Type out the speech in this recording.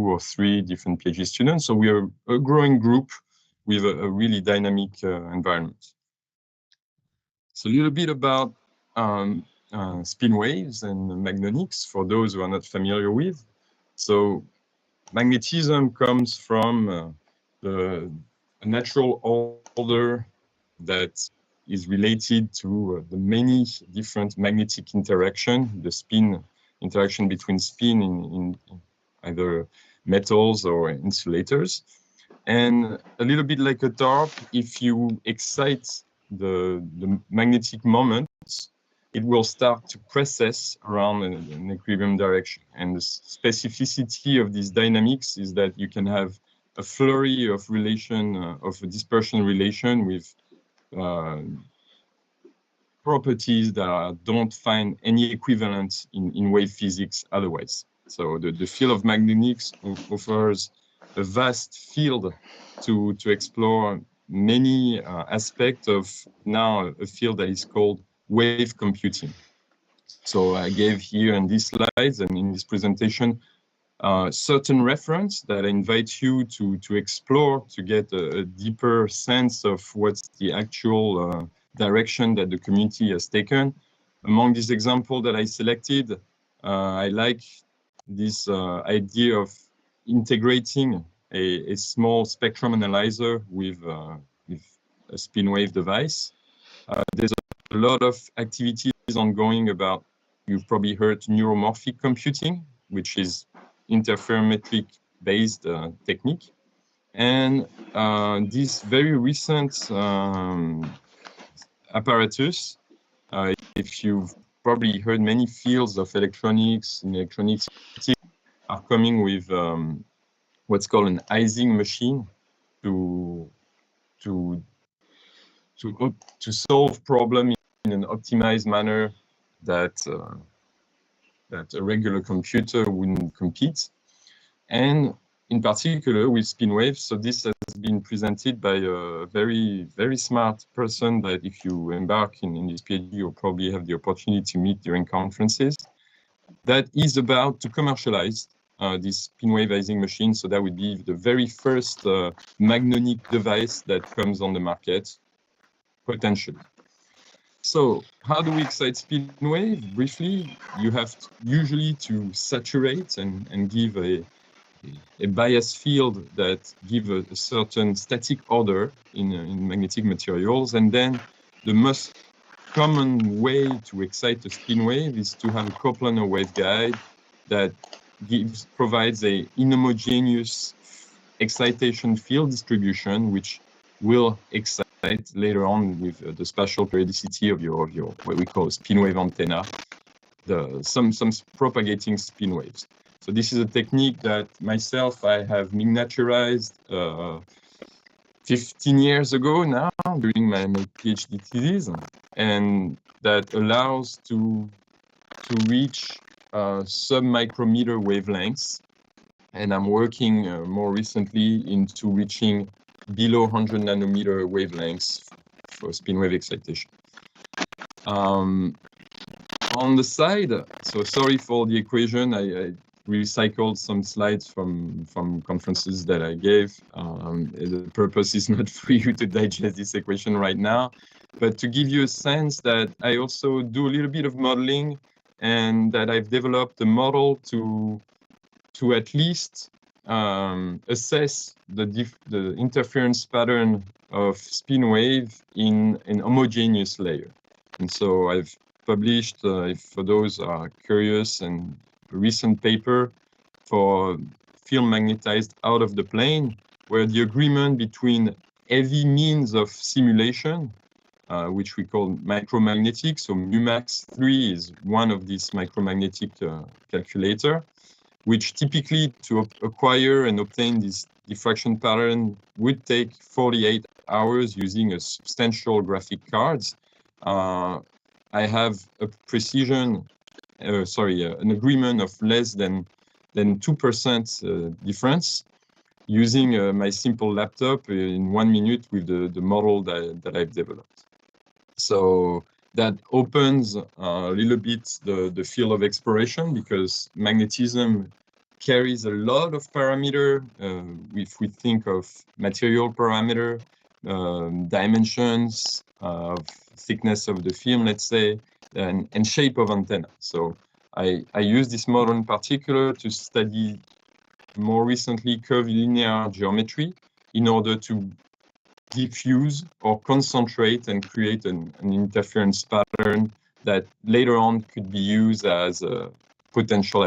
or 3 different PhD students. So we are a growing group with a really dynamic environment. So a little bit about spin waves and magnetics for those who are not familiar with. So magnetism comes from the natural order that is related to the many different magnetic interaction, the spin interaction between spin in either metals or insulators. And a little bit like a torp, if you excite the magnetic moments, it will start to precess around an equilibrium direction. And the specificity of these dynamics is that you can have a flurry of relation, of a dispersion relation with properties that don't find any equivalent in wave physics otherwise. So the field of magnetics offers a vast field to explore many aspects of now a field that is called wave computing. So I gave here in these slides and in this presentation certain reference that I invite you to explore to get a deeper sense of what's the actual direction that the community has taken. Among these examples that I selected, I like this idea of integrating a small spectrum analyzer with a spin wave device. There's a lot of activities ongoing about, you've probably heard neuromorphic computing, which is interferometric based technique. And this very recent apparatus, if you've probably heard, many fields of electronics and electronics are coming with what's called an Ising machine to solve problems in an optimized manner that that a regular computer wouldn't compete. And in particular with spin waves, so this has been presented by a very, very smart person that if you embark in this PhD, you'll probably have the opportunity to meet during conferences, that is about to commercialize this spin wave Ising machine. So that would be the very first magnetic device that comes on the market, potentially. So how do we excite spin wave? Briefly, you have usually to saturate and give a bias field that give a certain static order in magnetic materials. And then the most common way to excite a spin wave is to have a coplanar waveguide that provides a inhomogeneous excitation field distribution, which will excite later on with the spatial periodicity of your what we call spin wave antenna, some propagating spin waves. So this is a technique that myself I have miniaturized 15 years ago now during my PhD thesis, and that allows to reach sub-micrometer wavelengths. And I'm working more recently into reaching below 100 nanometer wavelengths for spin wave excitation. On the side, so sorry for the equation, I recycled some slides from conferences that I gave. The purpose is not for you to digest this equation right now, but to give you a sense that I also do a little bit of modeling, and that I've developed a model to at least assess the interference pattern of spin wave in an homogeneous layer. And so I've published, for those who are curious, and a recent paper for film magnetized out of the plane, where the agreement between heavy means of simulation, which we call micromagnetic, so MUMAX3 is one of these micromagnetic calculator, which typically to acquire and obtain this diffraction pattern would take 48 hours using a substantial graphic cards. I have a precision, an agreement of less than 2% difference using my simple laptop in 1 minute with the model that I've developed. So that opens a little bit the field of exploration, because magnetism carries a lot of parameter. If we think of material parameter, dimensions of thickness of the film, let's say, and shape of antenna. So I use this model in particular to study more recently curvilinear geometry in order to diffuse or concentrate and create an interference pattern that later on could be used as a potential